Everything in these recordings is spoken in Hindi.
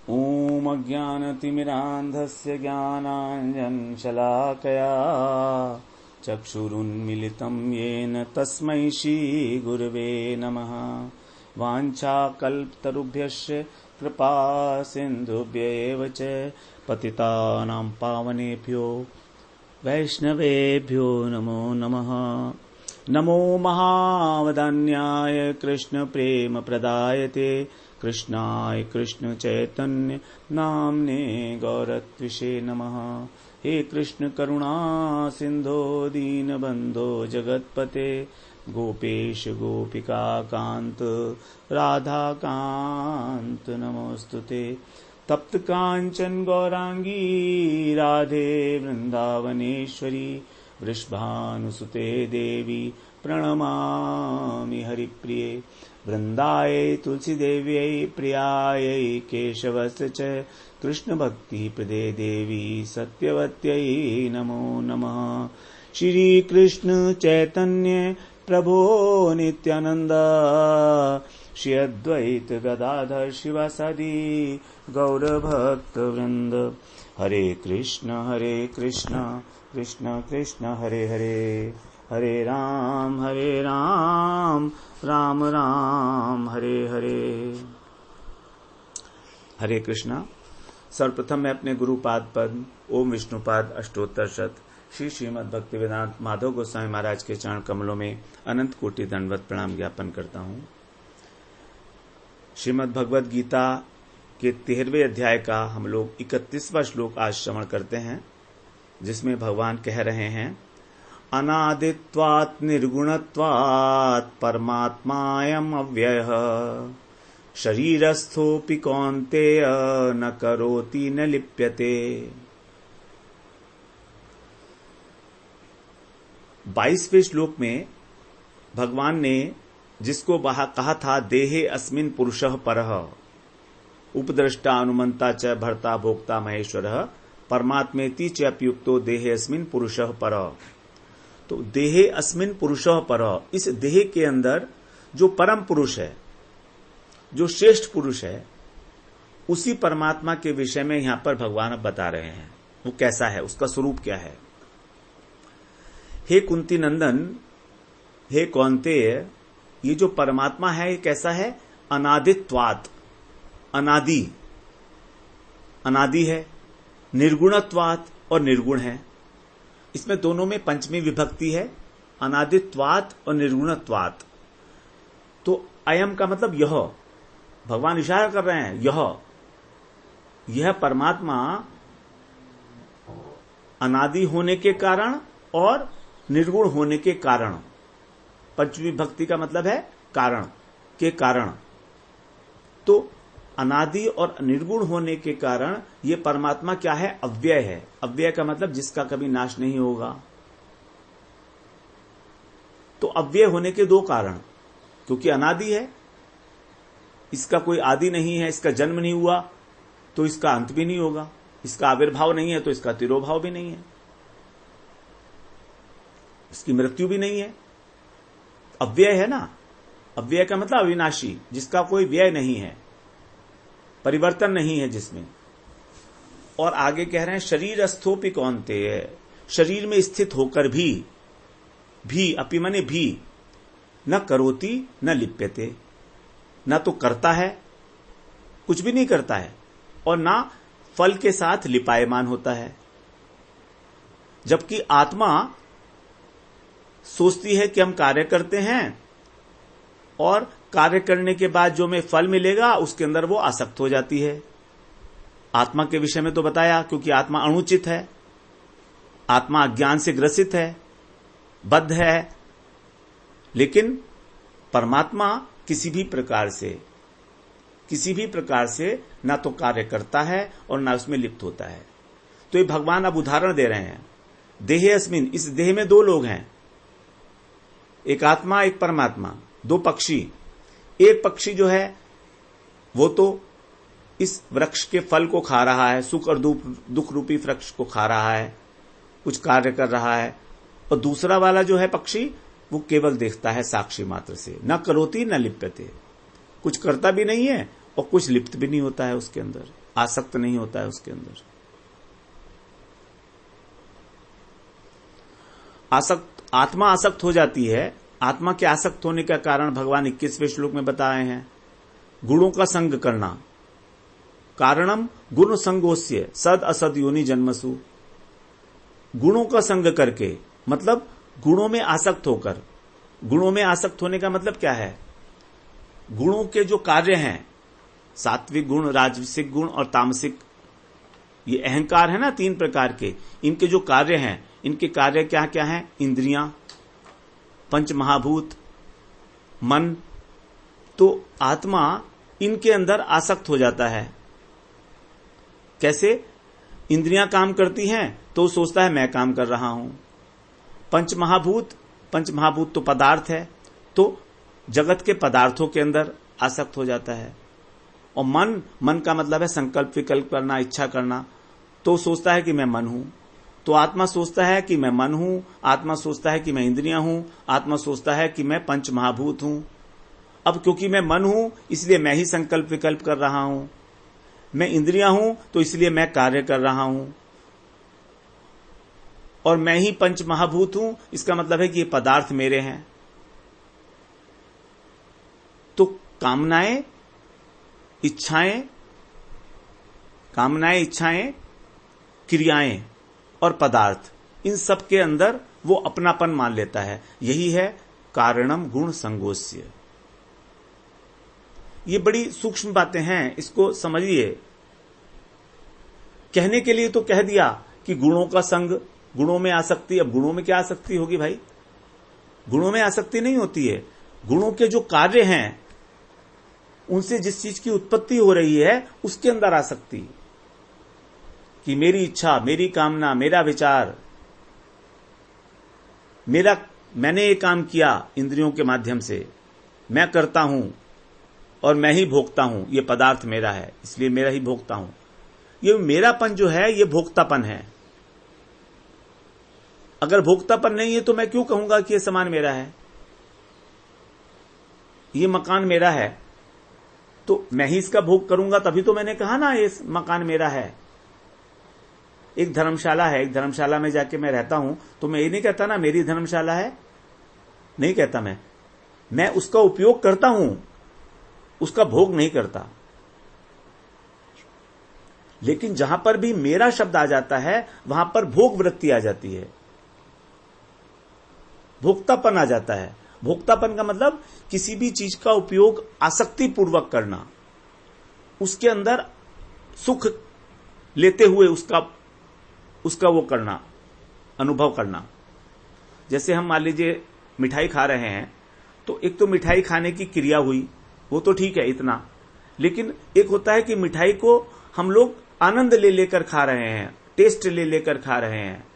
ॐ अज्ञानतिमिरान्धस्य ज्ञानाञ्जनशलाकया चक्षुरुन्मिलितं येन तस्मै श्रीगुरवे नमः। वाञ्छाकल्पतरुभ्यश्च कृपा सिन्धुभ्येव च पतितानां पावनेभ्यो वैष्णवेभ्यो नमो नमः। नमो महावदान्याय कृष्ण प्रेम प्रदायते कृष्णाय कृष्ण चैतन्य नाम्ने गौरत्विषे नमः। हे कृष्ण करुणा सिंधो दीनबंधो जगत्पते गोपेश गोपिका कांत राधा कांत नमोस्तुते। तप्त कांचन गौरांगी राधे वृंदावनेश्वरी वृषभानुसुते देवी प्रणमामि हरिप्रिये। वृंदायै तुलसीदेव्यै प्रियायै केशवस्य च कृष्ण भक्ति प्रदे देवी सत्यवत्यै नमो नमः। श्री कृष्ण चैतन्य प्रभो नित्यानंद श्री अद्वैत गदाधर शिवासादि गौर भक्त वृंद। हरे कृष्ण कृष्ण कृष्ण हरे हरे, हरे राम राम राम हरे हरे। हरे कृष्णा। सर्वप्रथम मैं अपने गुरुपाद पद ओम विष्णुपाद अष्टोत्तर शत श्री श्रीमद् भक्तिवेदांत माधव गोस्वामी महाराज के चरण कमलों में अनंत कोटि दंडवत प्रणाम ज्ञापन करता हूँ। श्रीमद् भगवद गीता के 13वें अध्याय का हम लोग 31वां श्लोक आज श्रवण करते हैं, जिसमें भगवान कह रहे हैं अनादित्वात् निर्गुणत्वात् परमात्मायम् अव्ययः शरीरस्थोऽपि कौन्तेय न करोति न लिप्यते। 22वें श्लोक में भगवान ने जिसको कहा था देहे अस्मिन् पुरुषः परः उपद्रष्टा अनुमंता च भर्ता भोक्ता महेश्वरः परमात्मेति च अपयुक्तो देहे अस्मिन् पुरुषः परः। तो देहे अस्मिन् पुरुषः परः, इस देह के अंदर जो परम पुरुष है, जो श्रेष्ठ पुरुष है, उसी परमात्मा के विषय में यहां पर भगवान अब बता रहे हैं। वो कैसा है, उसका स्वरूप क्या है। हे कुंती नंदन, हे कौन्तेय, ये जो परमात्मा है ये कैसा है। अनादित्वात्, अनादि है। निर्गुणत्वात्, और निर्गुण है। इसमें दोनों में पंचमी विभक्ति है, अनादित्वात् और निर्गुणत्वात्। तो अयम का मतलब यह, भगवान इशारा कर रहे हैं यह परमात्मा अनादि होने के कारण और निर्गुण होने के कारण। पंचमी विभक्ति का मतलब है कारण के कारण। तो अनादि और निर्गुण होने के कारण ये परमात्मा क्या है, अव्यय है। अव्यय का मतलब जिसका कभी नाश नहीं होगा। तो अव्यय होने के दो कारण, क्योंकि अनादि है, इसका कोई आदि नहीं है, इसका जन्म नहीं हुआ तो इसका अंत भी नहीं होगा, इसका आविर्भाव नहीं है तो इसका तिरोभाव भी नहीं है, इसकी मृत्यु भी नहीं है। अव्यय है ना, अव्यय का मतलब अविनाशी, जिसका कोई व्यय नहीं है, परिवर्तन नहीं है जिसमें। और आगे कह रहे हैं शरीरस्थोपि कौन्तेय, शरीर में स्थित होकर भी अपि माने भी, न करोति न लिप्यते, न तो करता है, कुछ भी नहीं करता है, और ना फल के साथ लिपायमान होता है। जबकि आत्मा सोचती है कि हम कार्य करते हैं और कार्य करने के बाद जो हमें फल मिलेगा उसके अंदर वो आसक्त हो जाती है। आत्मा के विषय में तो बताया, क्योंकि आत्मा अणुचित है, आत्मा अज्ञान से ग्रसित है, बद्ध है। लेकिन परमात्मा किसी भी प्रकार से ना तो कार्य करता है और ना उसमें लिप्त होता है। तो ये भगवान अब उदाहरण दे रहे हैं। देहे अस्मिन, इस देह में दो लोग हैं, एक आत्मा एक परमात्मा, दो पक्षी। एक पक्षी जो है वो तो इस वृक्ष के फल को खा रहा है, सुख और दुख रूपी वृक्ष को खा रहा है, कुछ कार्य कर रहा है। और दूसरा वाला जो है पक्षी, वो केवल देखता है साक्षी मात्र से, न करोति न लिप्यते, कुछ करता भी नहीं है और कुछ लिप्त भी नहीं होता है उसके अंदर। आसक्त नहीं होता है उसके अंदर। आत्मा आसक्त हो जाती है। आत्मा के आसक्त होने का कारण भगवान 21वें श्लोक में बता रहे हैं, गुणों का संग करना। कारणम गुण संगोस्य सद असद योनि जन्मसु। गुणों का संग करके मतलब गुणों में आसक्त होकर। गुणों में आसक्त होने का मतलब क्या है? गुणों के जो कार्य हैं, सात्विक गुण, राजसिक गुण और तामसिक, ये अहंकार है ना 3 प्रकार के, इनके जो कार्य हैं, इनके कार्य क्या क्या हैं? इंद्रियां, पंच महाभूत, मन। तो आत्मा इनके अंदर आसक्त हो जाता है। कैसे? इंद्रियां काम करती हैं तो सोचता है मैं काम कर रहा हूं। पंच महाभूत तो पदार्थ है, तो जगत के पदार्थों के अंदर आसक्त हो जाता है। और मन का मतलब है संकल्प विकल्प करना, इच्छा करना, तो सोचता है कि मैं मन हूं। तो आत्मा सोचता है कि मैं मन हूं, आत्मा सोचता है कि मैं इंद्रियां हूं, आत्मा सोचता है कि मैं पंच महाभूत हूं। अब क्योंकि मैं मन हूं इसलिए मैं ही संकल्प विकल्प कर रहा हूं, मैं इंद्रियां हूं तो इसलिए मैं कार्य कर रहा हूं, और मैं ही पंच महाभूत हूं, इसका मतलब है कि ये पदार्थ मेरे हैं। तो कामनाएं, इच्छाएं, क्रियाएं और पदार्थ, इन सब के अंदर वो अपनापन मान लेता है। यही है कारणम गुण संगोस्य। ये बड़ी सूक्ष्म बातें हैं, इसको समझिए। कहने के लिए तो कह दिया कि गुणों का संग, गुणों में आसक्ति। अब गुणों में क्या आसक्ति होगी भाई? गुणों में आसक्ति नहीं होती है। गुणों के जो कार्य हैं, उनसे जिस चीज की उत्पत्ति हो रही है उसके अंदर आसक्ति, कि मेरी इच्छा, मेरी कामना, मेरा विचार, मैंने ये काम किया इंद्रियों के माध्यम से, मैं करता हूं और मैं ही भोगता हूं, ये पदार्थ मेरा है इसलिए मेरा ही भोगता हूं। ये मेरापन जो है ये भोक्तापन है। अगर भोक्तापन नहीं है तो मैं क्यों कहूंगा कि ये सामान मेरा है, ये मकान मेरा है, तो मैं ही इसका भोग करूंगा तभी तो मैंने कहा ना ये मकान मेरा है। एक धर्मशाला है, एक धर्मशाला में जाके मैं रहता हूं तो मैं ये नहीं कहता ना मेरी धर्मशाला है, नहीं कहता। मैं उसका उपयोग करता हूं, उसका भोग नहीं करता। लेकिन जहां पर भी मेरा शब्द आ जाता है वहां पर भोग वृत्ति आ जाती है, भोक्तापन आ जाता है। भोक्तापन का मतलब किसी भी चीज का उपयोग आसक्ति पूर्वक करना, उसके अंदर सुख लेते हुए उसका वो करना, अनुभव करना। जैसे हम मान लीजिए मिठाई खा रहे हैं, तो एक तो मिठाई खाने की क्रिया हुई, वो तो ठीक है इतना, लेकिन एक होता है कि मिठाई को हम लोग आनंद ले लेकर खा रहे हैं, टेस्ट ले लेकर खा रहे हैं,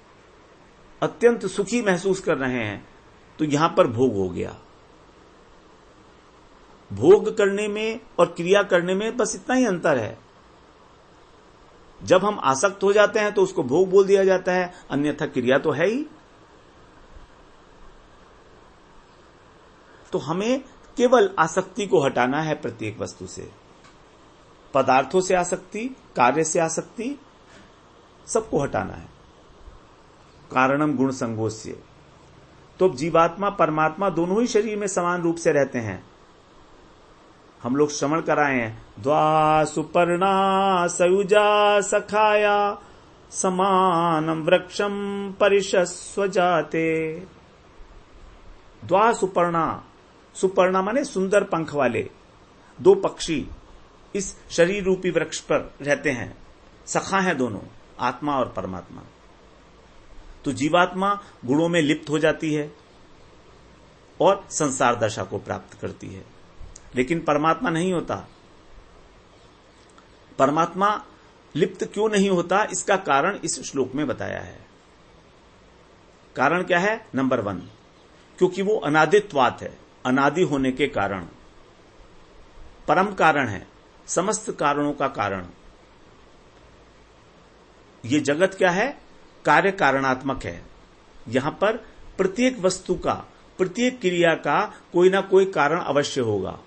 अत्यंत सुखी महसूस कर रहे हैं, तो यहां पर भोग हो गया। भोग करने में और क्रिया करने में बस इतना ही अंतर है। जब हम आसक्त हो जाते हैं तो उसको भोग बोल दिया जाता है, अन्यथा क्रिया तो है ही। तो हमें केवल आसक्ति को हटाना है प्रत्येक वस्तु से, पदार्थों से आसक्ति, कार्य से आसक्ति, सबको हटाना है। कारणम गुण संगोस्य। तो जीवात्मा परमात्मा दोनों ही शरीर में समान रूप से रहते हैं। हम लोग श्रवण कराए हैं, द्वा सुपर्णा सयुजा सखाया समानम वृक्षम परिशस्व जाते। द्वा सुपर्णा, सुपर्णा माने सुंदर पंख वाले 2 पक्षी इस शरीर रूपी वृक्ष पर रहते हैं, सखा हैं दोनों, आत्मा और परमात्मा। तो जीवात्मा गुणों में लिप्त हो जाती है और संसार दशा को प्राप्त करती है, लेकिन परमात्मा नहीं होता। परमात्मा लिप्त क्यों नहीं होता, इसका कारण इस श्लोक में बताया है। कारण क्या है? नंबर 1, क्योंकि वो अनादित्वात् है, अनादि होने के कारण, परम कारण है, समस्त कारणों का कारण। ये जगत क्या है? कार्य कारणात्मक है। यहां पर प्रत्येक वस्तु का, प्रत्येक क्रिया का कोई ना कोई कारण अवश्य होगा।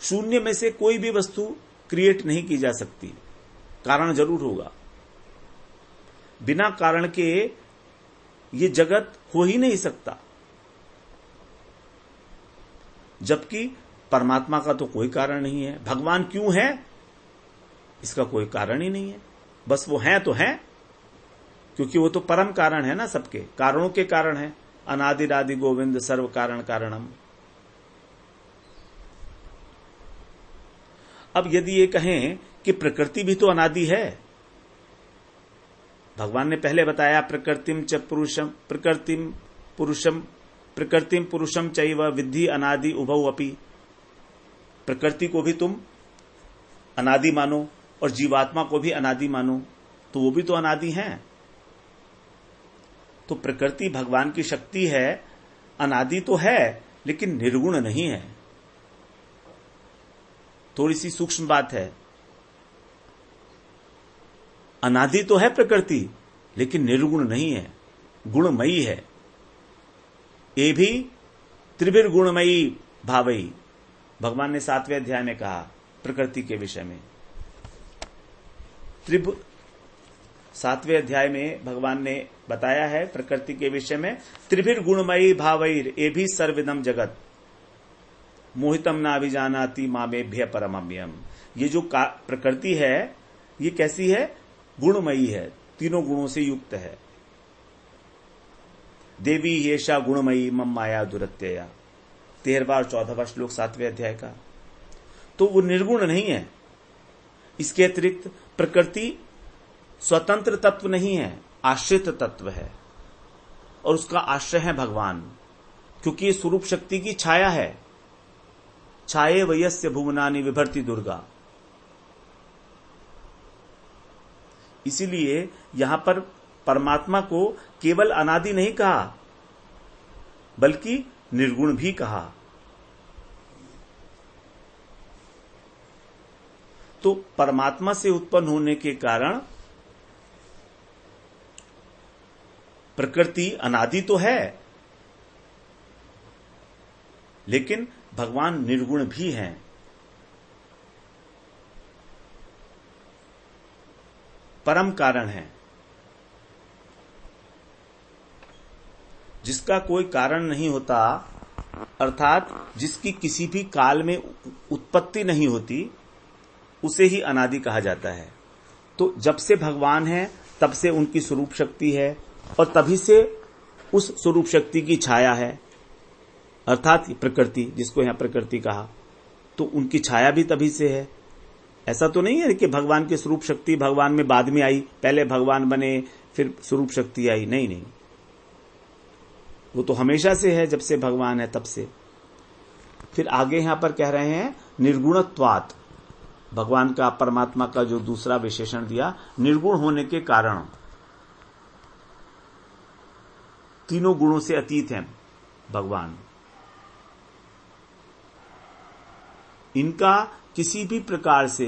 शून्य में से कोई भी वस्तु क्रिएट नहीं की जा सकती, कारण जरूर होगा। बिना कारण के ये जगत हो ही नहीं सकता। जबकि परमात्मा का तो कोई कारण नहीं है। भगवान क्यों है, इसका कोई कारण ही नहीं है। बस वो हैं तो हैं, क्योंकि वो तो परम कारण है ना, सबके कारणों के कारण है। अनादिरादि गोविंद सर्व कारण कारणम। अब यदि ये कहें कि प्रकृति भी तो अनादि है, भगवान ने पहले बताया प्रकृतिम च पुरुषम, प्रकृतिम पुरुषम चैव विद्धि अनादि उभौ अपि। प्रकृति को भी तुम अनादि मानो और जीवात्मा को भी अनादि मानो, तो वो भी तो अनादि हैं। तो प्रकृति भगवान की शक्ति है, अनादि तो है लेकिन निर्गुण नहीं है। थोड़ी सी सूक्ष्म बात है। अनादि तो है प्रकृति, लेकिन निर्गुण नहीं है, गुणमयी है। ये भी त्रिभिर गुणमयी भावई, भगवान ने 7वें अध्याय में कहा प्रकृति के विषय में। 7वें अध्याय में भगवान ने बताया है प्रकृति के विषय में, त्रिभिर गुणमयी भावैर ये भी सर्विदम जगत मोहितम ना अभिजानाति मामेभ्य परमम्यम। ये जो प्रकृति है ये कैसी है, गुणमयी है, तीनों गुणों से युक्त है। देवी येषा गुणमयी मम माया दुरत्यया, 13वां और 14वां श्लोक 7वें अध्याय का। तो वो निर्गुण नहीं है। इसके अतिरिक्त प्रकृति स्वतंत्र तत्व नहीं है, आश्रित तत्व है, और उसका आश्रय है भगवान, क्योंकि ये स्वरूप शक्ति की छाया है। छाये वयस्य भुवनानि विभर्ति दुर्गा। इसीलिए यहां पर परमात्मा को केवल अनादि नहीं कहा, बल्कि निर्गुण भी कहा। तो परमात्मा से उत्पन्न होने के कारण प्रकृति अनादि तो है, लेकिन भगवान निर्गुण भी हैं। परम कारण है, जिसका कोई कारण नहीं होता, अर्थात जिसकी किसी भी काल में उत्पत्ति नहीं होती, उसे ही अनादि कहा जाता है। तो जब से भगवान है तब से उनकी स्वरूप शक्ति है, और तभी से उस स्वरूप शक्ति की छाया है, अर्थात प्रकृति, जिसको यहां प्रकृति कहा, तो उनकी छाया भी तभी से है। ऐसा तो नहीं है कि भगवान की स्वरूप शक्ति भगवान में बाद में आई, पहले भगवान बने फिर स्वरूप शक्ति आई, नहीं नहीं, वो तो हमेशा से है, जब से भगवान है तब से। फिर आगे यहां पर कह रहे हैं निर्गुणत्वात्, भगवान का, परमात्मा का जो दूसरा विशेषण दिया, निर्गुण होने के कारण, तीनों गुणों से अतीत हैं भगवान। इनका किसी भी प्रकार से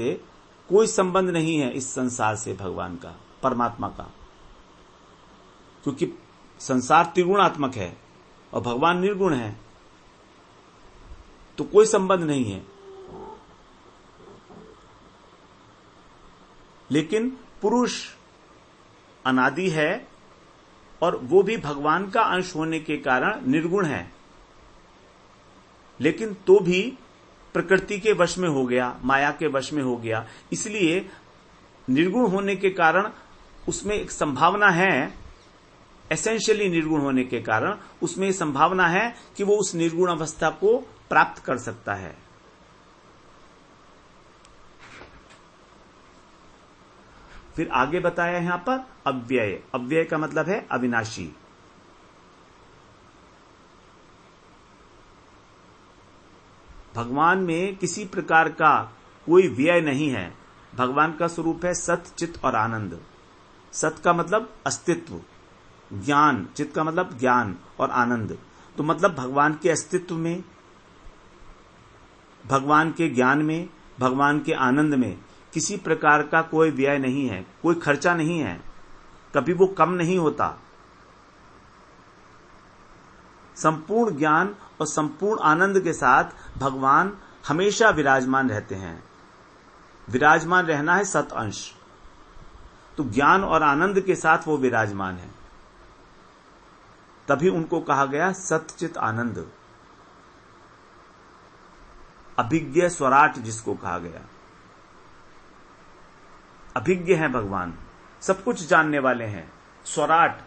कोई संबंध नहीं है इस संसार से, भगवान का, परमात्मा का, क्योंकि संसार त्रिगुणात्मक है और भगवान निर्गुण है, तो कोई संबंध नहीं है। लेकिन पुरुष अनादि है, और वो भी भगवान का अंश होने के कारण निर्गुण है, लेकिन तो भी प्रकृति के वश में हो गया, माया के वश में हो गया। इसलिए निर्गुण होने के कारण उसमें एक संभावना है, एसेंशियली निर्गुण होने के कारण उसमें संभावना है कि वो उस निर्गुण अवस्था को प्राप्त कर सकता है। फिर आगे बताया यहां पर अव्यय। अव्यय का मतलब है अविनाशी। भगवान में किसी प्रकार का कोई व्यय नहीं है। भगवान का स्वरूप है सत, चित और आनंद। सत का मतलब अस्तित्व, ज्ञान, चित का मतलब ज्ञान और आनंद। तो मतलब भगवान के अस्तित्व में, भगवान के ज्ञान में, भगवान के आनंद में किसी प्रकार का कोई व्यय नहीं है, कोई खर्चा नहीं है, कभी वो कम नहीं होता। संपूर्ण ज्ञान और संपूर्ण आनंद के साथ भगवान हमेशा विराजमान रहते हैं। विराजमान रहना है सत अंश, तो ज्ञान और आनंद के साथ वो विराजमान है, तभी उनको कहा गया सतचित आनंद, अभिज्ञ स्वराट जिसको कहा गया। अभिज्ञ हैं भगवान, सब कुछ जानने वाले हैं। स्वराट,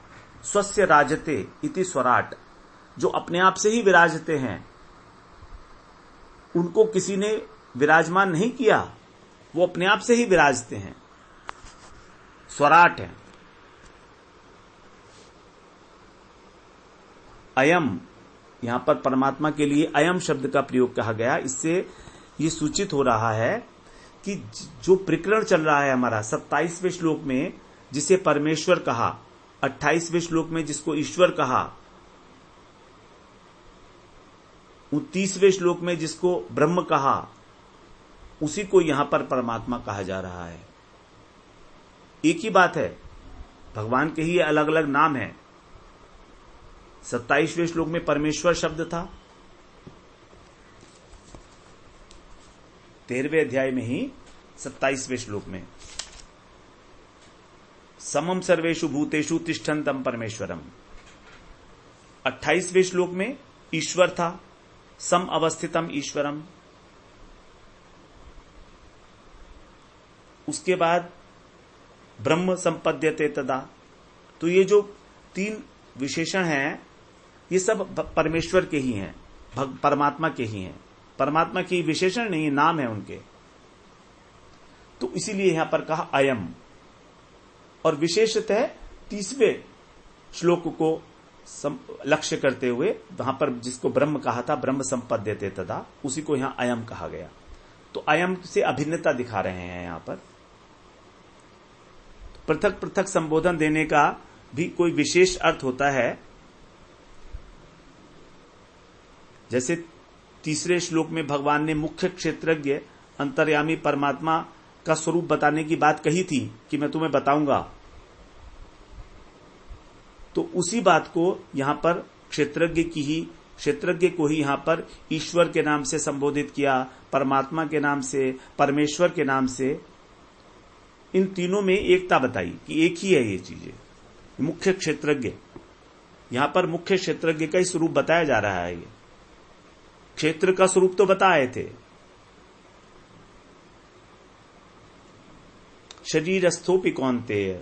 स्वस्य राजते इति स्वराट, जो अपने आप से ही विराजते हैं, उनको किसी ने विराजमान नहीं किया, वो अपने आप से ही विराजते हैं, स्वराट है। अयम, यहां पर परमात्मा के लिए अयम शब्द का प्रयोग कहा गया। इससे ये सूचित हो रहा है कि जो प्रकरण चल रहा है हमारा 27वें श्लोक में जिसे परमेश्वर कहा, 28वें श्लोक में जिसको ईश्वर कहा, 29वें श्लोक में जिसको ब्रह्म कहा, उसी को यहां पर परमात्मा कहा जा रहा है। एक ही बात है, भगवान के ही अलग अलग नाम है। 27वें श्लोक में परमेश्वर शब्द था, 13वें अध्याय में ही 27वें श्लोक में समम सर्वेषु भूतेषु तिष्ठन्तम परमेश्वरम। 28वें श्लोक में ईश्वर था, सम अवस्थितम ईश्वरम। उसके बाद ब्रह्म संपद्यते तदा। तो ये जो 3 विशेषण हैं, ये सब परमेश्वर के ही हैं, परमात्मा के ही हैं, परमात्मा की विशेषण नहीं, नाम है उनके। तो इसीलिए यहां पर कहा अयम, और विशेषतः 30वें श्लोक को लक्ष्य करते हुए वहां पर जिसको ब्रह्म कहा था, ब्रह्म संपद्यते तदा, उसी को यहां अयम कहा गया। तो अयम से अभिन्नता दिखा रहे हैं यहां पर। पृथक पृथक संबोधन देने का भी कोई विशेष अर्थ होता है। जैसे 3रे श्लोक में भगवान ने मुख्य क्षेत्रज्ञ अंतर्यामी परमात्मा का स्वरूप बताने की बात कही थी कि मैं तुम्हें बताऊंगा, तो उसी बात को यहां पर क्षेत्रज्ञ को ही यहां पर ईश्वर के नाम से संबोधित किया, परमात्मा के नाम से, परमेश्वर के नाम से। इन तीनों में एकता बताई कि एक ही है ये चीजें। मुख्य क्षेत्रज्ञ, यहां पर मुख्य क्षेत्रज्ञ का ही स्वरूप बताया जा रहा है। ये क्षेत्र का स्वरूप तो बताए थे, शरीरस्थोपि कौन्तेय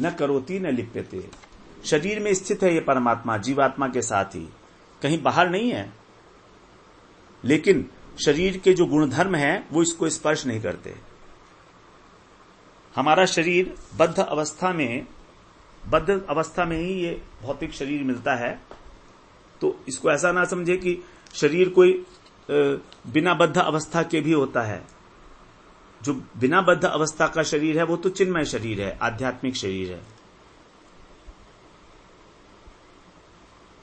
न करोति न लिप्यते। शरीर में स्थित है ये परमात्मा, जीवात्मा के साथ ही, कहीं बाहर नहीं है। लेकिन शरीर के जो गुणधर्म हैं वो इसको स्पर्श नहीं करते। हमारा शरीर बद्ध अवस्था में ही ये भौतिक शरीर मिलता है। तो इसको ऐसा ना समझे कि शरीर कोई बिना बद्ध अवस्था के भी होता है। जो बिना बद्ध अवस्था का शरीर है वो तो चिन्मय शरीर है, आध्यात्मिक शरीर है,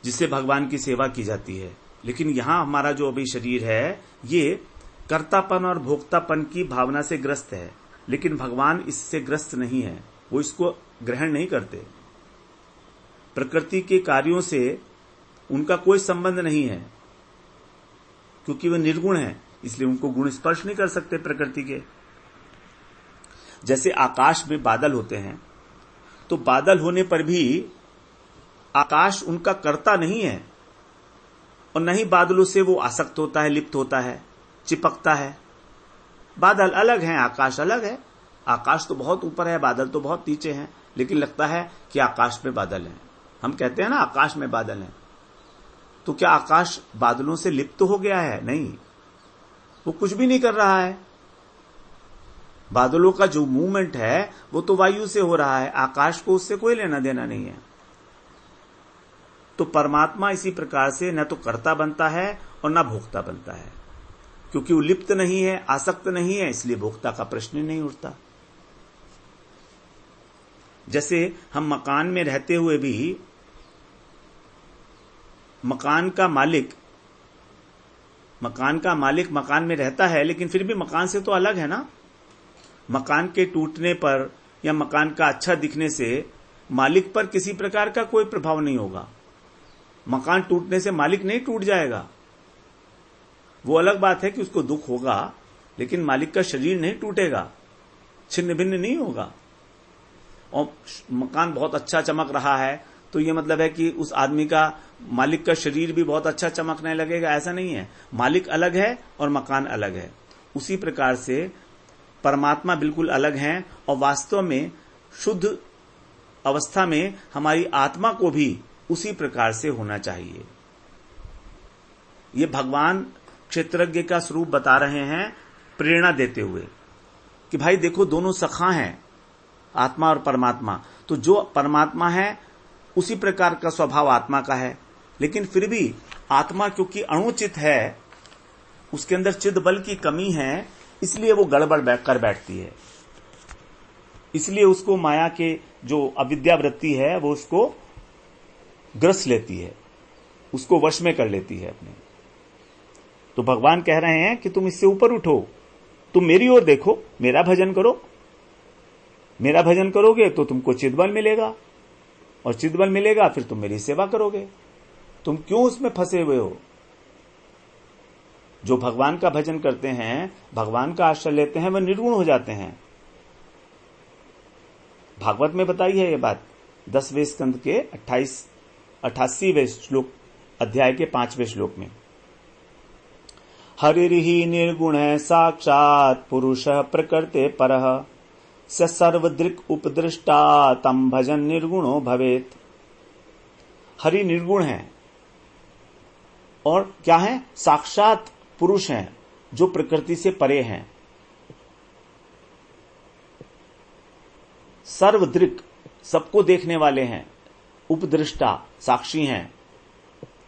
जिससे भगवान की सेवा की जाती है। लेकिन यहां हमारा जो अभी शरीर है ये कर्तापन और भोक्तापन की भावना से ग्रस्त है, लेकिन भगवान इससे ग्रस्त नहीं है, वो इसको ग्रहण नहीं करते। प्रकृति के कार्यों से उनका कोई संबंध नहीं है, क्योंकि वे निर्गुण हैं, इसलिए उनको गुण स्पर्श नहीं कर सकते प्रकृति के। जैसे आकाश में बादल होते हैं, तो बादल होने पर भी आकाश उनका कर्ता नहीं है, और न ही बादलों से वो आसक्त होता है, लिप्त होता है, चिपकता है। बादल अलग हैं, आकाश अलग है। आकाश तो बहुत ऊपर है, बादल तो बहुत नीचे हैं, लेकिन लगता है कि आकाश में बादल हैं। हम कहते हैं ना आकाश में बादल हैं, तो क्या आकाश बादलों से लिप्त हो गया है? नहीं, वो कुछ भी नहीं कर रहा है। बादलों का जो मूवमेंट है वो तो वायु से हो रहा है, आकाश को उससे कोई लेना देना नहीं है। तो परमात्मा इसी प्रकार से न तो कर्ता बनता है और न भोक्ता बनता है, क्योंकि वो लिप्त नहीं है, आसक्त नहीं है, इसलिए भोक्ता का प्रश्न ही नहीं उठता। जैसे हम मकान में रहते हुए भी मकान का मालिक मकान में रहता है, लेकिन फिर भी मकान से तो अलग है ना। मकान के टूटने पर या मकान का अच्छा दिखने से मालिक पर किसी प्रकार का कोई प्रभाव नहीं होगा। मकान टूटने से मालिक नहीं टूट जाएगा। वो अलग बात है कि उसको दुख होगा, लेकिन मालिक का शरीर नहीं टूटेगा, छिन्न भिन्न नहीं होगा। और मकान बहुत अच्छा चमक रहा है तो ये मतलब है कि उस आदमी का, मालिक का शरीर भी बहुत अच्छा चमकने लगेगा, ऐसा नहीं है। मालिक अलग है और मकान अलग है। उसी प्रकार से परमात्मा बिल्कुल अलग हैं और वास्तव में शुद्ध अवस्था में हमारी आत्मा को भी उसी प्रकार से होना चाहिए। ये भगवान क्षेत्रज्ञ का स्वरूप बता रहे हैं, प्रेरणा देते हुए कि भाई देखो, दोनों सखा हैं, आत्मा और परमात्मा। तो जो परमात्मा है उसी प्रकार का स्वभाव आत्मा का है, लेकिन फिर भी आत्मा क्योंकि अणुचित है, उसके अंदर चिद बल की कमी है, इसलिए वो गड़बड़ कर बैठती है। इसलिए उसको माया के जो अविद्या वृत्ति है वो उसको ग्रस लेती है, उसको वश में कर लेती है अपने। तो भगवान कह रहे हैं कि तुम इससे ऊपर उठो, तुम मेरी ओर देखो, मेरा भजन करो। मेरा भजन करोगे तो तुमको चिदबल मिलेगा, और चिदबल मिलेगा फिर तुम मेरी सेवा करोगे। तुम क्यों उसमें फंसे हुए हो? जो भगवान का भजन करते हैं, भगवान का आश्रय लेते हैं, वह निर्गुण हो जाते हैं। भागवत में बताई है ये बात, 10वें स्कंद के 88वें श्लोक, अध्याय के 5वें श्लोक में। हरिर्हि निर्गुण साक्षात पुरुषः प्रकृते परः स सर्वदृक् उपदृष्टा तम भजन निर्गुणो भवेत। हरि निर्गुण है और क्या है? साक्षात पुरुष हैं जो प्रकृति से परे हैं। सर्वदृक् सबको देखने वाले हैं, उपदृष्टा साक्षी हैं,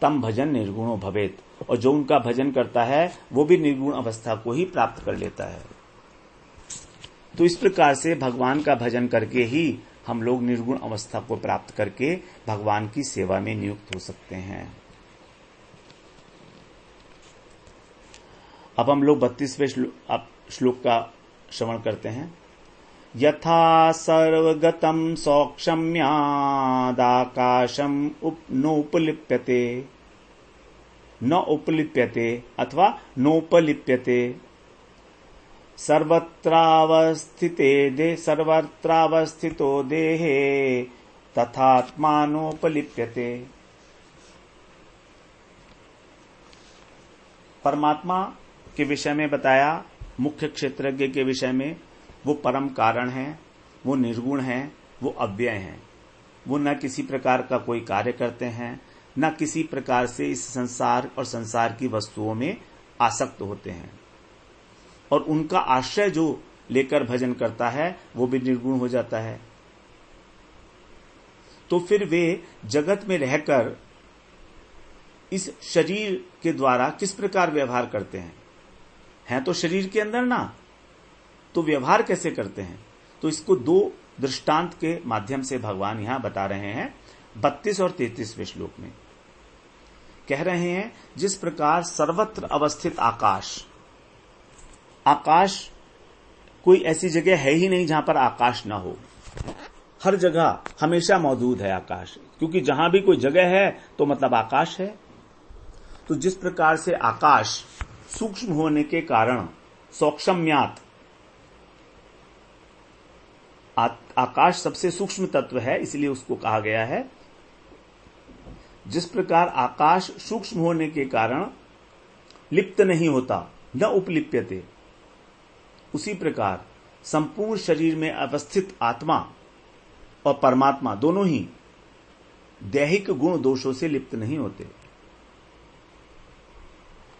तम भजन निर्गुणो भवेत, और जो उनका भजन करता है वो भी निर्गुण अवस्था को ही प्राप्त कर लेता है। तो इस प्रकार से भगवान का भजन करके ही हम लोग निर्गुण अवस्था को प्राप्त करके भगवान की सेवा में नियुक्त हो सकते हैं। अब हम लोग 32वें श्लोक का श्रवण करते हैं। यथा सर्वगतम सौक्षम्यादाकाशम नोपलिप्यते, न उपलिप्यते अथवा नोपलिप्यते, सर्वत्रावस्थितो देहे तथात्मानोपलिप्यते। परमात्मा के विषय में बताया, मुख्य क्षेत्रज्ञ के विषय में, वो परम कारण है, वो निर्गुण है, वो अव्यय हैं। वो न किसी प्रकार का कोई कार्य करते हैं, न किसी प्रकार से इस संसार और संसार की वस्तुओं में आसक्त होते हैं, और उनका आश्रय जो लेकर भजन करता है वो भी निर्गुण हो जाता है। तो फिर वे जगत में रहकर इस शरीर के द्वारा किस प्रकार व्यवहार करते हैं? हैं तो शरीर के अंदर ना, तो व्यवहार कैसे करते हैं? तो इसको दो दृष्टांत के माध्यम से भगवान यहां बता रहे हैं। 32 और 33वें श्लोक में कह रहे हैं, जिस प्रकार सर्वत्र अवस्थित आकाश, आकाश कोई ऐसी जगह है ही नहीं जहां पर आकाश ना हो। हर जगह हमेशा मौजूद है आकाश, क्योंकि जहां भी कोई जगह है तो मतलब आकाश है। तो जिस प्रकार से आकाश सूक्ष्म होने के कारण सौक्षम्यात, आकाश सबसे सूक्ष्म तत्व है, इसलिए उसको कहा गया है। जिस प्रकार आकाश सूक्ष्म होने के कारण लिप्त नहीं होता, न उपलिप्यते, उसी प्रकार संपूर्ण शरीर में अवस्थित आत्मा और परमात्मा दोनों ही दैहिक गुण दोषों से लिप्त नहीं होते।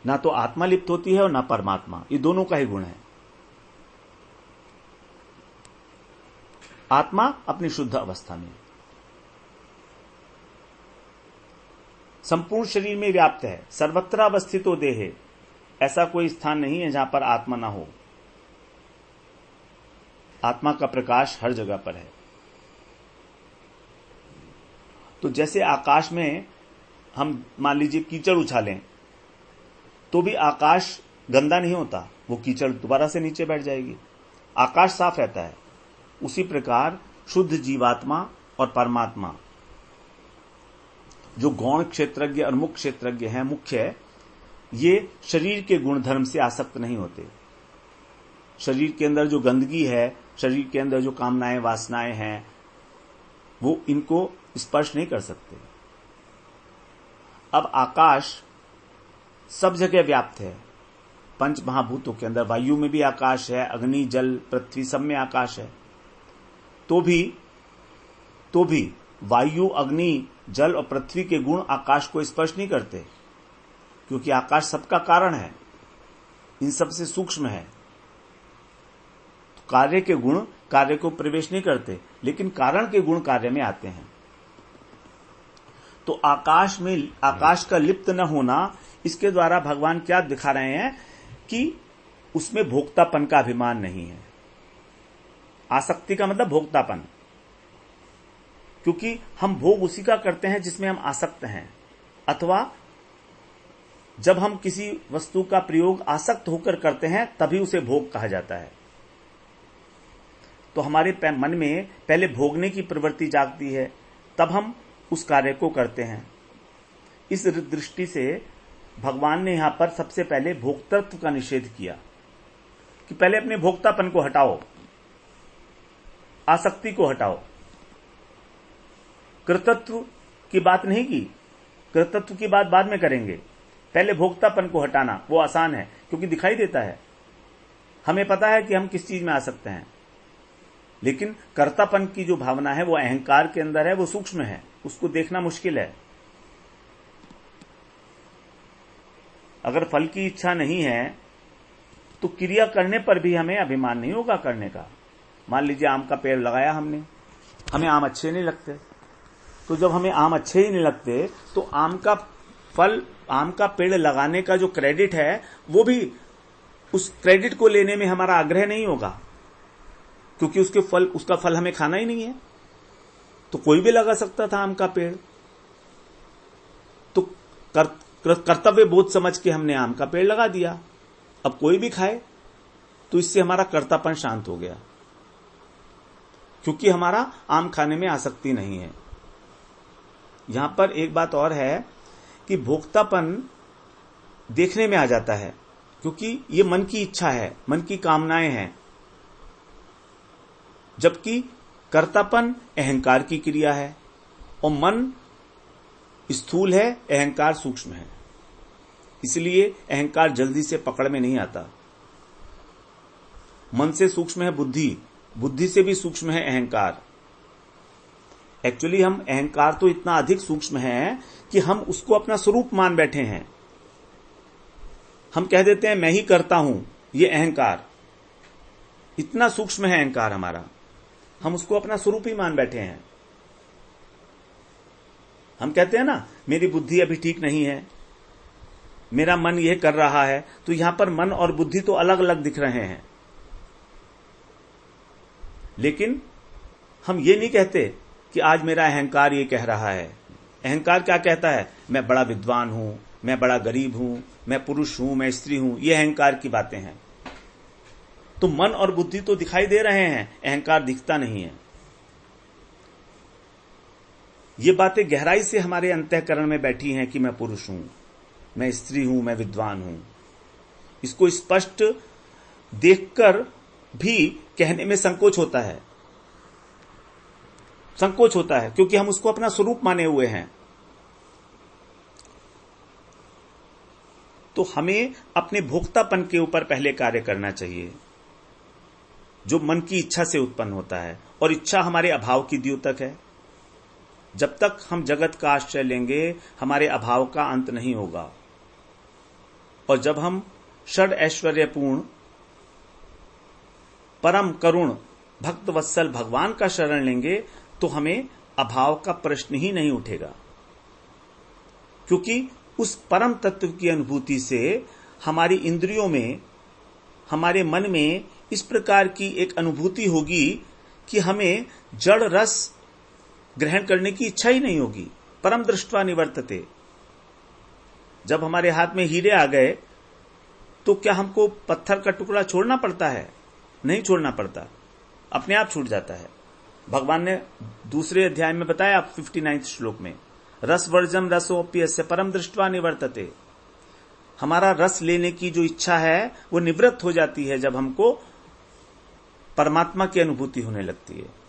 ना तो आत्मा लिप्त होती है और ना परमात्मा, ये दोनों का ही गुण है। आत्मा अपनी शुद्ध अवस्था में संपूर्ण शरीर में व्याप्त है। सर्वत्र अवस्थितो देहे, ऐसा कोई स्थान नहीं है जहां पर आत्मा ना हो। आत्मा का प्रकाश हर जगह पर है। तो जैसे आकाश में हम मान लीजिए कीचड़ उछालें तो भी आकाश गंदा नहीं होता, वो कीचड़ दोबारा से नीचे बैठ जाएगी, आकाश साफ रहता है। उसी प्रकार शुद्ध जीवात्मा और परमात्मा, जो गौण क्षेत्रज्ञ और मुख्य क्षेत्रज्ञ हैं, मुख्य है, ये शरीर के गुणधर्म से आसक्त नहीं होते। शरीर के अंदर जो गंदगी है, शरीर के अंदर जो कामनाएं वासनाएं हैं, वो इनको स्पर्श नहीं कर सकते। अब आकाश सब जगह व्याप्त है, पंच महाभूतों के अंदर, वायु में भी आकाश है, अग्नि जल पृथ्वी सब में आकाश है। तो भी वायु अग्नि जल और पृथ्वी के गुण आकाश को स्पर्श नहीं करते, क्योंकि आकाश सबका कारण है, इन सबसे सूक्ष्म है। तो कार्य के गुण कार्य को प्रवेश नहीं करते, लेकिन कारण के गुण कार्य में आते हैं। तो आकाश का लिप्त न होना, इसके द्वारा भगवान क्या दिखा रहे हैं कि उसमें भोक्तापन का अभिमान नहीं है। आसक्ति का मतलब भोक्तापन, क्योंकि हम भोग उसी का करते हैं जिसमें हम आसक्त हैं, अथवा जब हम किसी वस्तु का प्रयोग आसक्त होकर करते हैं तभी उसे भोग कहा जाता है। तो हमारे मन में पहले भोगने की प्रवृत्ति जागती है, तब हम उस कार्य को करते हैं। इस दृष्टि से भगवान ने यहां पर सबसे पहले भोक्तृत्व का निषेध किया कि पहले अपने भोक्तापन को हटाओ, आसक्ति को हटाओ। कृतत्व की बात नहीं की, कृतत्व की बात बाद में करेंगे। पहले भोक्तापन को हटाना वो आसान है, क्योंकि दिखाई देता है, हमें पता है कि हम किस चीज में आ सकते हैं। लेकिन कर्तापन की जो भावना है वो अहंकार के अंदर है, वो सूक्ष्म है, उसको देखना मुश्किल है। अगर फल की इच्छा नहीं है तो क्रिया करने पर भी हमें अभिमान नहीं होगा करने का। मान लीजिए आम का पेड़ लगाया हमने, हमें आम अच्छे नहीं लगते, तो जब हमें आम अच्छे ही नहीं लगते तो आम का पेड़ लगाने का जो क्रेडिट है वो भी, उस क्रेडिट को लेने में हमारा आग्रह नहीं होगा, क्योंकि उसका फल हमें खाना ही नहीं है। तो कोई भी लगा सकता था आम का पेड़, तो कर्तव्य बोध समझ के हमने आम का पेड़ लगा दिया। अब कोई भी खाए तो इससे हमारा कर्तापन शांत हो गया, क्योंकि हमारा आम खाने में आसक्ति नहीं है। यहां पर एक बात और है कि भोक्तापन देखने में आ जाता है, क्योंकि ये मन की इच्छा है, मन की कामनाएं हैं, जबकि कर्तापन अहंकार की क्रिया है, और मन स्थूल है, अहंकार सूक्ष्म है। इसलिए अहंकार जल्दी से पकड़ में नहीं आता। मन से सूक्ष्म है बुद्धि, बुद्धि से भी सूक्ष्म है अहंकार। एक्चुअली हम अहंकार तो इतना अधिक सूक्ष्म है कि हम उसको अपना स्वरूप मान बैठे हैं। हम कह देते हैं मैं ही करता हूं, ये अहंकार, इतना सूक्ष्म है अहंकार हमारा, हम उसको अपना स्वरूप ही मान बैठे हैं। हम कहते हैं ना मेरी बुद्धि अभी ठीक नहीं है, मेरा मन यह कर रहा है, तो यहां पर मन और बुद्धि तो अलग अलग दिख रहे हैं। लेकिन हम ये नहीं कहते कि आज मेरा अहंकार ये कह रहा है। अहंकार क्या कहता है? मैं बड़ा विद्वान हूं, मैं बड़ा गरीब हूं, मैं पुरुष हूं, मैं स्त्री हूं, ये अहंकार की बातें हैं। तो मन और बुद्धि तो दिखाई दे रहे हैं, अहंकार दिखता नहीं है। ये बातें गहराई से हमारे अंतःकरण में बैठी हैं कि मैं पुरुष हूं, मैं स्त्री हूं, मैं विद्वान हूं। इसको स्पष्ट देखकर भी कहने में संकोच होता है, क्योंकि हम उसको अपना स्वरूप माने हुए हैं। तो हमें अपने भोक्तापन के ऊपर पहले कार्य करना चाहिए, जो मन की इच्छा से उत्पन्न होता है, और इच्छा हमारे अभाव की द्योतक है। जब तक हम जगत का आश्रय लेंगे हमारे अभाव का अंत नहीं होगा। और जब हम षड ऐश्वर्यपूर्ण परम करुण भक्त वत्सल भगवान का शरण लेंगे तो हमें अभाव का प्रश्न ही नहीं उठेगा, क्योंकि उस परम तत्व की अनुभूति से हमारी इंद्रियों में, हमारे मन में इस प्रकार की एक अनुभूति होगी कि हमें जड़ रस ग्रहण करने की इच्छा ही नहीं होगी। परम दृष्ट्वा निवर्तते। जब हमारे हाथ में हीरे आ गए तो क्या हमको पत्थर का टुकड़ा छोड़ना पड़ता है? नहीं छोड़ना पड़ता, अपने आप छूट जाता है। भगवान ने दूसरे अध्याय में बताया 59 श्लोक में, रस वर्जम रसोप्यस्य परम दृष्ट्वा निवर्तते। हमारा रस लेने की जो इच्छा है वो निवृत्त हो जाती है जब हमको परमात्मा की अनुभूति होने लगती है।